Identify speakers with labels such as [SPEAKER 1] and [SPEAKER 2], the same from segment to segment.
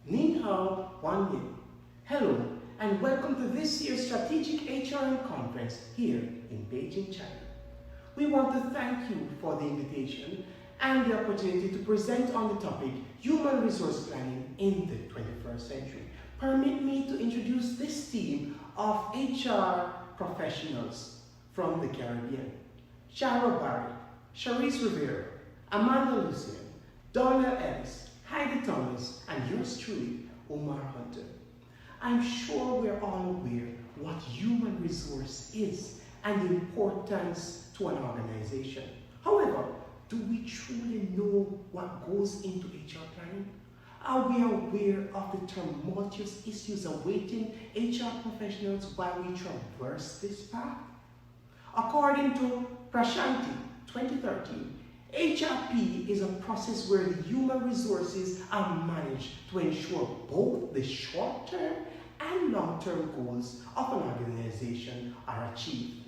[SPEAKER 1] Ni hao, Wan Yin. Hello, and welcome to this year's Strategic HRM Conference here in Beijing, China. We want to thank you for the invitation and the opportunity to present on the topic Human Resource Planning in the 21st Century. Permit me to introduce this team of HR professionals from the Caribbean. Shara Barry, Charisse Rivera, Amanda Lucian, Donna Ellis, Heidi Thomas, and yours truly, Omar Hunter. I'm sure we're all aware what human resource is and the importance to an organization. However, do we truly know what goes into HR planning? Are we aware of the tumultuous issues awaiting HR professionals while we traverse this path? According to Prashanti 2013, HRP is a process where the human resources are managed to ensure both the short-term and long-term goals of an organization are achieved.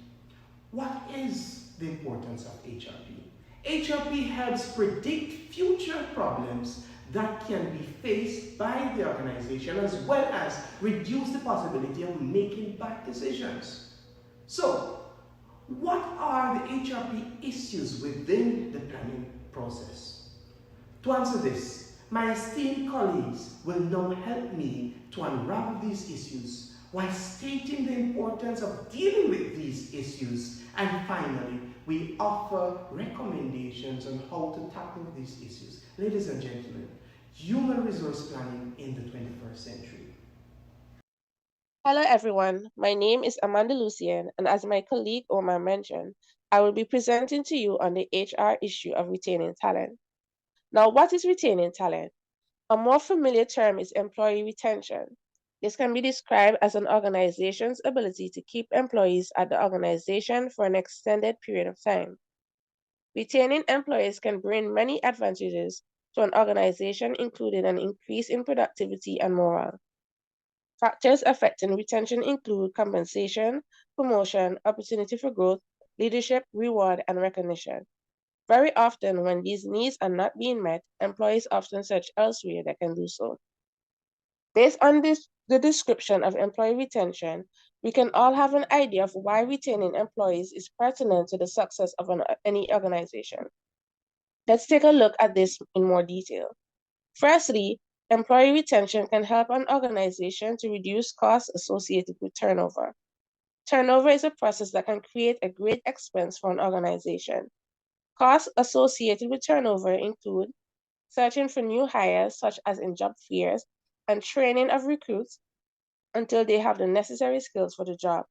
[SPEAKER 1] What is the importance of HRP? HRP helps predict future problems that can be faced by the organization as well as reduce the possibility of making bad decisions. So, what are the HRP issues within the planning process? To answer this, my esteemed colleagues will now help me to unravel these issues while stating the importance of dealing with these issues, and finally, we offer recommendations on how to tackle these issues. Ladies and gentlemen, human resource planning in the 21st century.
[SPEAKER 2] Hello everyone, my name is Amanda Lucian, and as my colleague Omar mentioned, I will be presenting to you on the HR issue of retaining talent. Now, what is retaining talent? A more familiar term is employee retention. This can be described as an organization's ability to keep employees at the organization for an extended period of time. Retaining employees can bring many advantages to an organization, including an increase in productivity and morale. Factors affecting retention include compensation, promotion, opportunity for growth, leadership, reward, and recognition. Very often, when these needs are not being met, employees often search elsewhere that can do so. Based on the description of employee retention, we can all have an idea of why retaining employees is pertinent to the success of any organization. Let's take a look at this in more detail. Firstly, employee retention can help an organization to reduce costs associated with turnover. Turnover is a process that can create a great expense for an organization. Costs associated with turnover include searching for new hires, such as in job fairs, and training of recruits until they have the necessary skills for the job.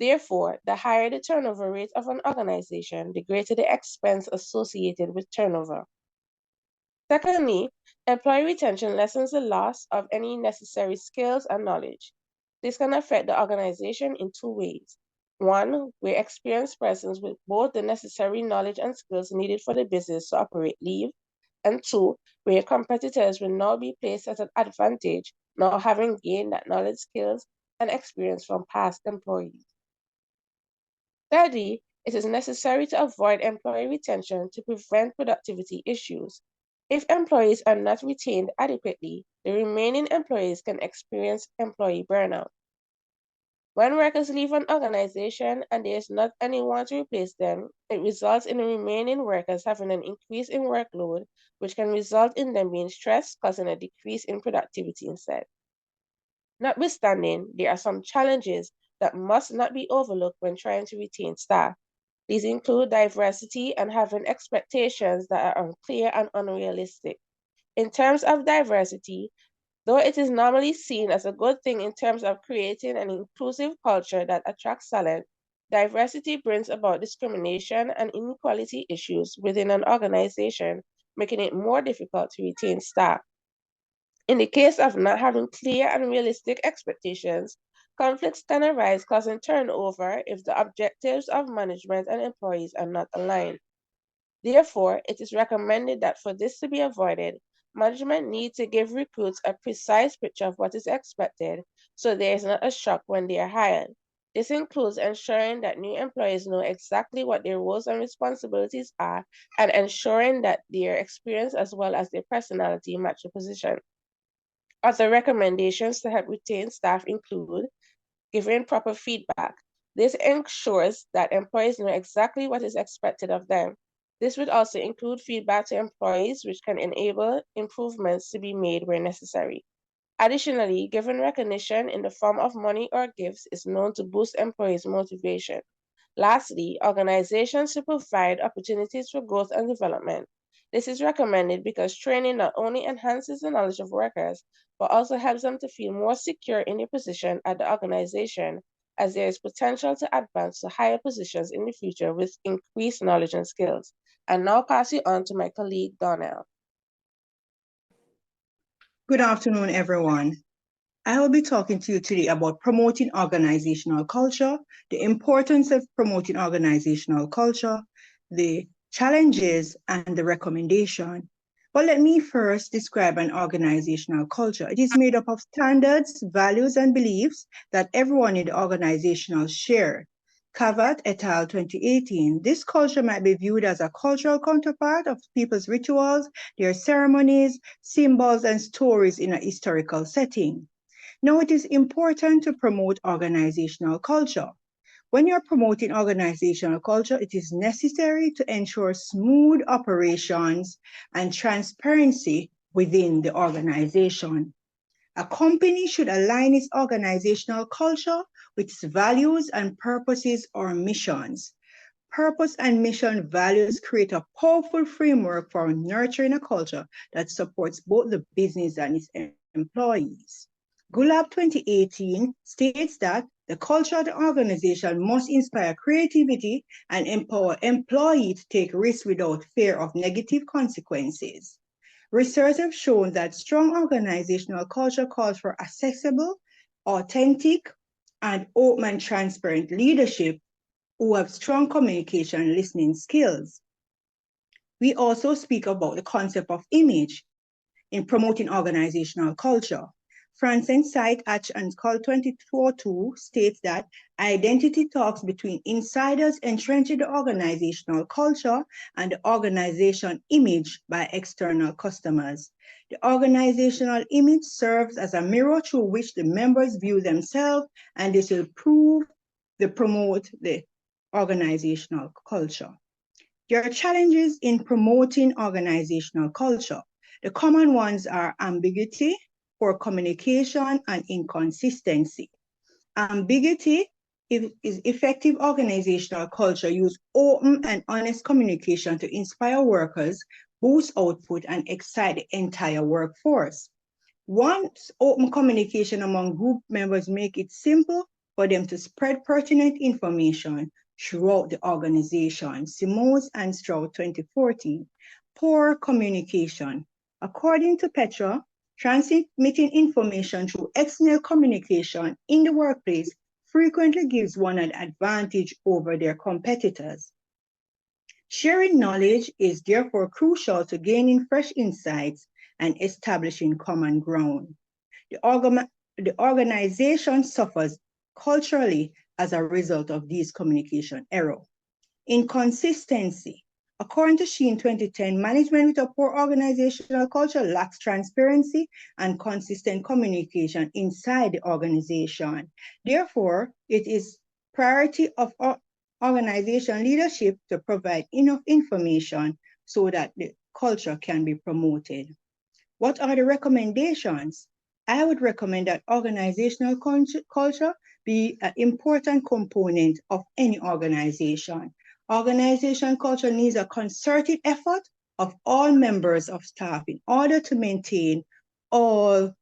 [SPEAKER 2] Therefore, the higher the turnover rate of an organization, the greater the expense associated with turnover. Secondly, employee retention lessens the loss of any necessary skills and knowledge. This can affect the organization in two ways. One, where experienced persons with both the necessary knowledge and skills needed for the business to operate leave, and two, where competitors will now be placed at an advantage, now having gained that knowledge, skills, and experience from past employees. Thirdly, it is necessary to avoid employee retention to prevent productivity issues. If employees are not retained adequately, the remaining employees can experience employee burnout. When workers leave an organization and there is not anyone to replace them, it results in the remaining workers having an increase in workload, which can result in them being stressed, causing a decrease in productivity instead. Notwithstanding, there are some challenges that must not be overlooked when trying to retain staff. These include diversity and having expectations that are unclear and unrealistic. In terms of diversity, though it is normally seen as a good thing in terms of creating an inclusive culture that attracts talent, diversity brings about discrimination and inequality issues within an organization, making it more difficult to retain staff. In the case of not having clear and realistic expectations, conflicts can arise, causing turnover if the objectives of management and employees are not aligned. Therefore, it is recommended that for this to be avoided, management needs to give recruits a precise picture of what is expected so there is not a shock when they are hired. This includes ensuring that new employees know exactly what their roles and responsibilities are and ensuring that their experience as well as their personality match the position. Other recommendations to help retain staff include giving proper feedback. This ensures that employees know exactly what is expected of them. This would also include feedback to employees, which can enable improvements to be made where necessary. Additionally, giving recognition in the form of money or gifts is known to boost employees' motivation. Lastly, organizations should provide opportunities for growth and development. This is recommended because training not only enhances the knowledge of workers, but also helps them to feel more secure in their position at the organization, as there is potential to advance to higher positions in the future with increased knowledge and skills. And now pass you on to my colleague, Donnell.
[SPEAKER 3] Good afternoon, everyone. I will be talking to you today about promoting organizational culture, the importance of promoting organizational culture, the challenges, and the recommendation. But let me first describe an organizational culture. It is made up of standards, values, and beliefs that everyone in the organization share. Kavat et al. 2018, this culture might be viewed as a cultural counterpart of people's rituals, their ceremonies, symbols, and stories in a historical setting. Now, it is important to promote organizational culture. When you're promoting organizational culture, it is necessary to ensure smooth operations and transparency within the organization. A company should align its organizational culture with its values and purposes or missions. Purpose and mission values create a powerful framework for nurturing a culture that supports both the business and its employees. Gulab 2018 states that the culture of the organization must inspire creativity and empower employees to take risks without fear of negative consequences. Research has shown that strong organizational culture calls for accessible, authentic, and open and transparent leadership who have strong communication and listening skills. We also speak about the concept of image in promoting organizational culture. Franzen Site Atch and Call 2042 states that identity talks between insiders entrenching the organizational culture and the organization image by external customers. The organizational image serves as a mirror through which the members view themselves, and this will promote the organizational culture. There are challenges in promoting organizational culture. The common ones are ambiguity, poor communication, and inconsistency. Ambiguity is effective organizational culture use open and honest communication to inspire workers, boost output, and excite the entire workforce. Once open communication among group members make it simple for them to spread pertinent information throughout the organization. Simons and Stroud 2014. Poor communication. According to Petra, transmitting information through external communication in the workplace frequently gives one an advantage over their competitors. Sharing knowledge is therefore crucial to gaining fresh insights and establishing common ground. The organization suffers culturally as a result of these communication errors. Inconsistency. According to Sheen 2010, management with a poor organizational culture lacks transparency and consistent communication inside the organization. Therefore, it is priority of organization leadership to provide enough information so that the culture can be promoted. What are the recommendations? I would recommend that organizational culture be an important component of any organization. Organization culture needs a concerted effort of all members of staff in order to maintain all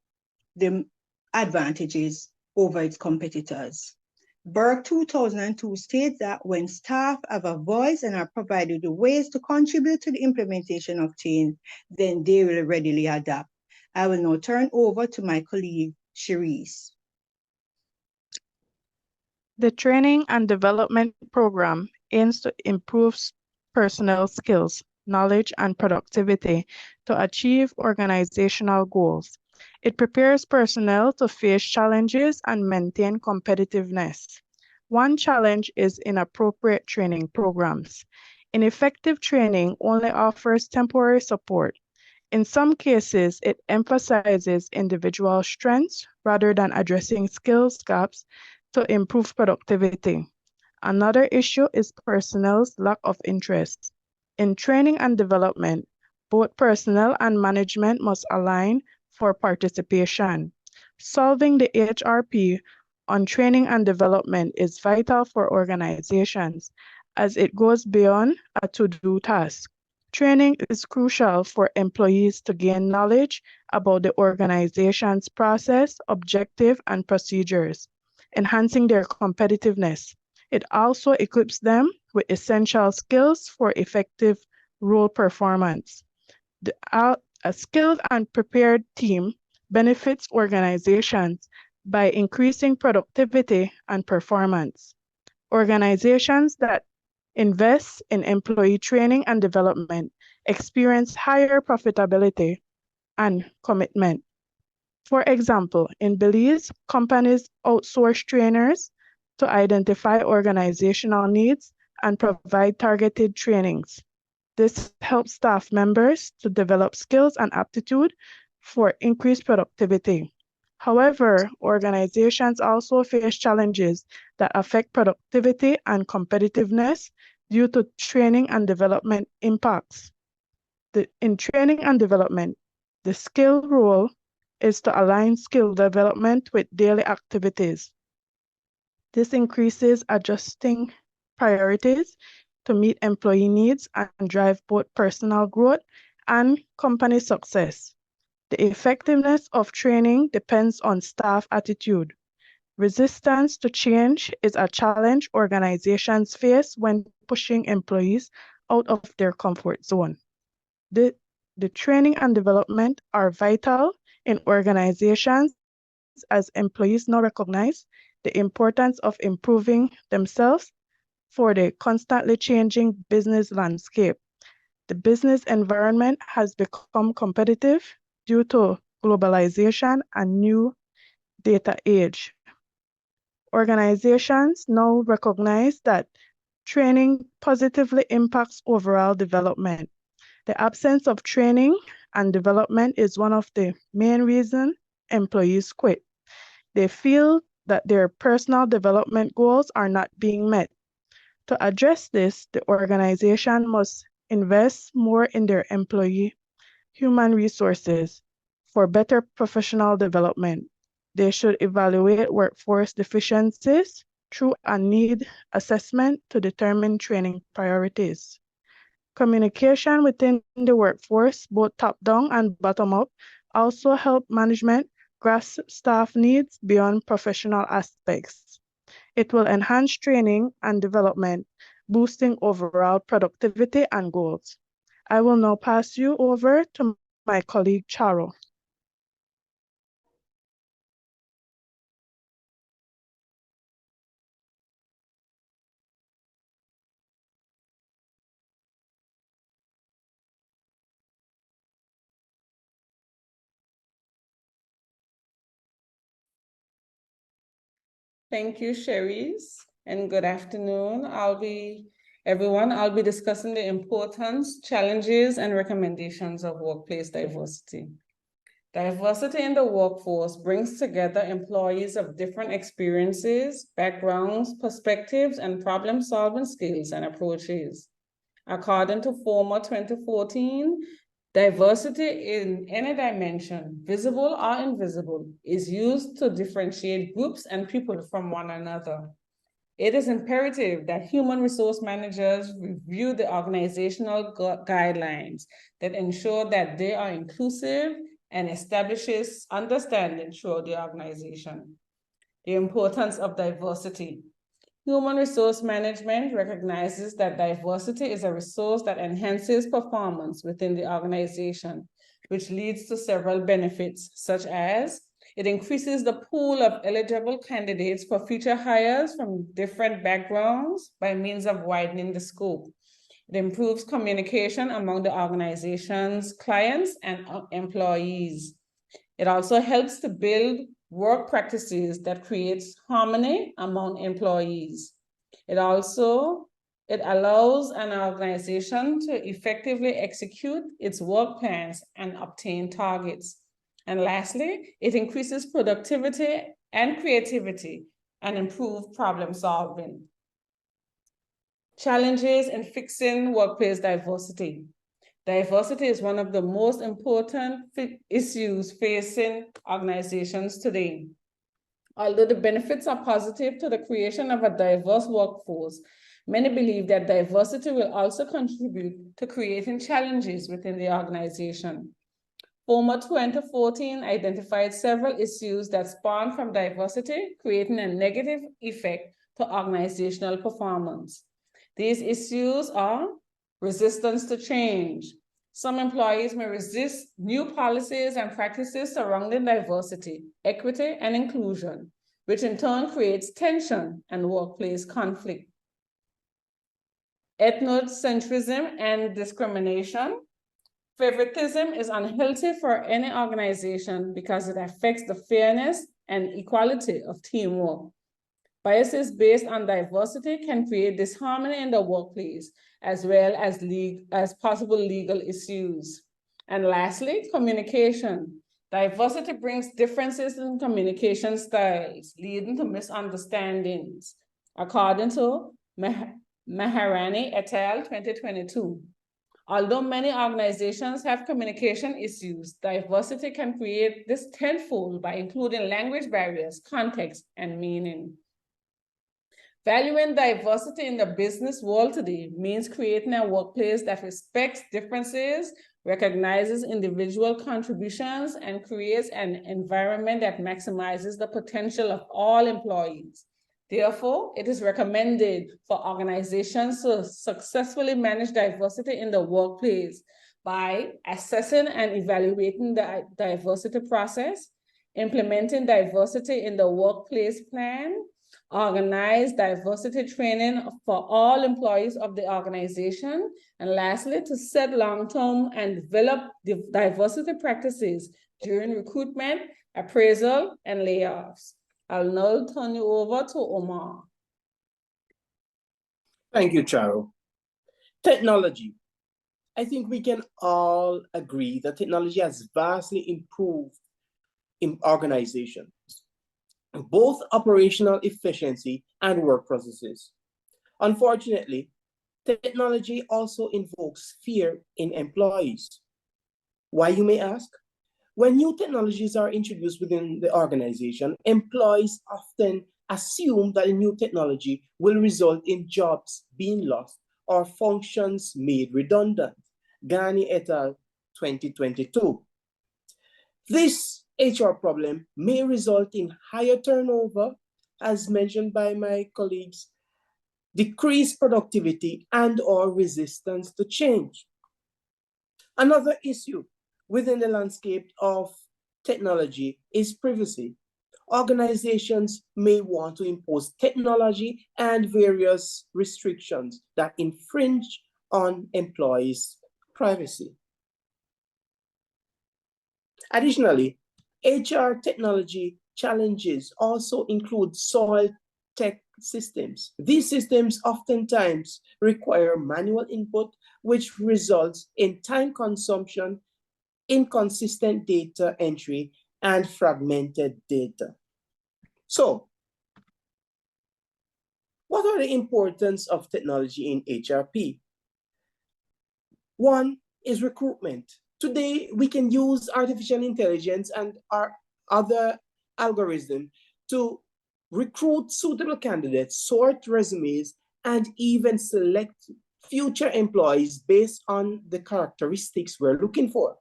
[SPEAKER 3] the advantages over its competitors. Burke 2002 states that when staff have a voice and are provided the ways to contribute to the implementation of change, then they will readily adapt. I will now turn over to my colleague, Cherise.
[SPEAKER 4] The Training and Development Program aims to improve personnel skills, knowledge, and productivity to achieve organizational goals. It prepares personnel to face challenges and maintain competitiveness. One challenge is inappropriate training programs. Ineffective training only offers temporary support. In some cases, it emphasizes individual strengths rather than addressing skills gaps to improve productivity. Another issue is personnel's lack of interest. In training and development, both personnel and management must align for participation. Solving the HRP on training and development is vital for organizations as it goes beyond a to-do task. Training is crucial for employees to gain knowledge about the organization's process, objective, and procedures, enhancing their competitiveness. It also equips them with essential skills for effective role performance. A skilled and prepared team benefits organizations by increasing productivity and performance. Organizations that invest in employee training and development experience higher profitability and commitment. For example, in Belize, companies outsource trainers to identify organizational needs and provide targeted trainings. This helps staff members to develop skills and aptitude for increased productivity. However, organizations also face challenges that affect productivity and competitiveness due to training and development impacts. In training and development, the skill role is to align skill development with daily activities. This increases adjusting priorities to meet employee needs and drive both personal growth and company success. The effectiveness of training depends on staff attitude. Resistance to change is a challenge organizations face when pushing employees out of their comfort zone. The training and development are vital in organizations as employees now recognize the importance of improving themselves for the constantly changing business landscape. The business environment has become competitive due to globalization and new data age. Organizations now recognize that training positively impacts overall development. The absence of training and development is one of the main reasons employees quit. They feel that their personal development goals are not being met. To address this, the organization must invest more in their employee human resources for better professional development. They should evaluate workforce deficiencies through a need assessment to determine training priorities. Communication within the workforce, both top-down and bottom-up, also help management grasp staff needs beyond professional aspects. It will enhance training and development, boosting overall productivity and goals. I will now pass you over to my colleague, Charo.
[SPEAKER 5] Thank you, Cherise, and good afternoon. I'll be discussing the importance, challenges, and recommendations of workplace diversity. Diversity in the workforce brings together employees of different experiences, backgrounds, perspectives, and problem-solving skills and approaches. According to FORMA 2014, diversity in any dimension, visible or invisible, is used to differentiate groups and people from one another. It is imperative that human resource managers review the organizational guidelines that ensure that they are inclusive and establishes understanding throughout the organization. The importance of diversity. Human resource management recognizes that diversity is a resource that enhances performance within the organization, which leads to several benefits, such as it increases the pool of eligible candidates for future hires from different backgrounds by means of widening the scope. It improves communication among the organization's clients and employees. It also helps to build work practices that creates harmony among employees. It also It allows an organization to effectively execute its work plans and obtain targets. And lastly, it increases productivity and creativity and improves problem solving. Challenges in fixing workplace diversity. Diversity is one of the most important issues facing organizations today. Although the benefits are positive to the creation of a diverse workforce, many believe that diversity will also contribute to creating challenges within the organization. FOMA 2014 identified several issues that spawn from diversity, creating a negative effect to organizational performance. These issues are resistance to change. Some employees may resist new policies and practices surrounding diversity, equity, and inclusion, which in turn creates tension and workplace conflict. Ethnocentrism and discrimination. Favoritism is unhealthy for any organization because it affects the fairness and equality of teamwork. Biases based on diversity can create disharmony in the workplace, as well as possible legal issues. And lastly, communication. Diversity brings differences in communication styles, leading to misunderstandings, according to Maharani et al. 2022. Although many organizations have communication issues, diversity can create this tenfold by including language barriers, context, and meaning. Valuing diversity in the business world today means creating a workplace that respects differences, recognizes individual contributions, and creates an environment that maximizes the potential of all employees. Therefore, it is recommended for organizations to successfully manage diversity in the workplace by assessing and evaluating the diversity process, implementing diversity in the workplace plan, organize diversity training for all employees of the organization, and lastly, to set long-term and develop diversity practices during recruitment, appraisal, and layoffs. I'll now turn you over to Omar.
[SPEAKER 1] Thank you, Charo. Technology. I think we can all agree that technology has vastly improved in organizations, both operational efficiency and work processes. Unfortunately, technology also invokes fear in employees. Why, you may ask? When new technologies are introduced within the organization, employees often assume that the new technology will result in jobs being lost or functions made redundant. Ghani et al. 2022. This HR problem may result in higher turnover, as mentioned by my colleagues, decreased productivity, and/or resistance to change. Another issue within the landscape of technology is privacy. Organizations may want to impose technology and various restrictions that infringe on employees' privacy. Additionally, HR technology challenges also include soil tech systems. These systems oftentimes require manual input, which results in time consumption, inconsistent data entry, and fragmented data. So, what are the importance of technology in HRP? One is recruitment. Today, we can use artificial intelligence and our other algorithms to recruit suitable candidates, sort resumes, and even select future employees based on the characteristics we're looking for.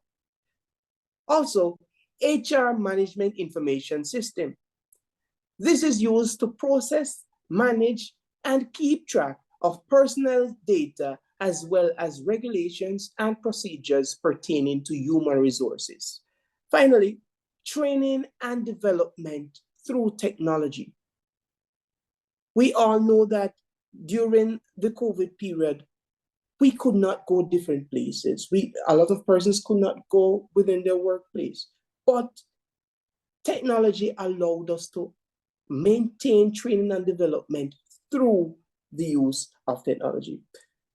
[SPEAKER 1] Also, HR management information system. This is used to process, manage, and keep track of personal data as well as regulations and procedures pertaining to human resources. Finally, training and development through technology. We all know that during the COVID period, we could not go different places. A lot of persons could not go within their workplace, but technology allowed us to maintain training and development through
[SPEAKER 6] the use of technology.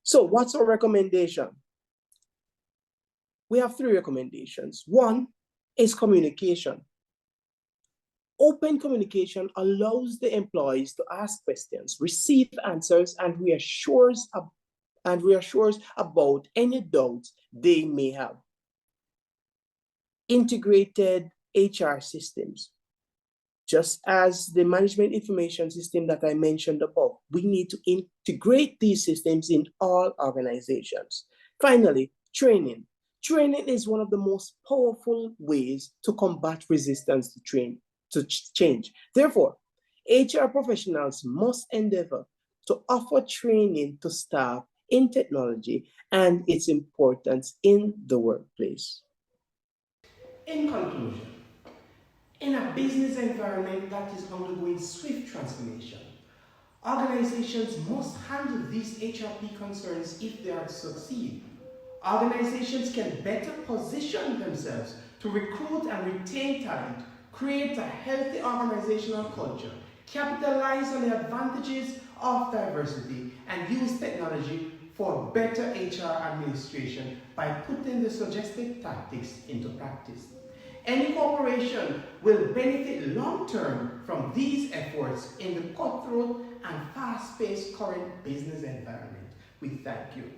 [SPEAKER 6] So what's our recommendation? We have 3 recommendations. One is communication. Open communication allows the employees to ask questions, receive answers, and reassures about any doubts they may have. Integrated HR systems. Just as the management information system that I mentioned above, we need to integrate these systems in all organizations. Finally, training. Training is one of the most powerful ways to combat resistance to change. Therefore, HR professionals must endeavor to offer training to staff in technology and its importance in the workplace.
[SPEAKER 1] In conclusion, in a business environment that is undergoing swift transformation, organizations must handle these HRP concerns if they are to succeed. Organizations can better position themselves to recruit and retain talent, create a healthy organizational culture, capitalize on the advantages of diversity, and use technology for better HR administration by putting the suggested tactics into practice. Any corporation will benefit long-term from these efforts in the cutthroat and fast-paced current business environment. We thank you.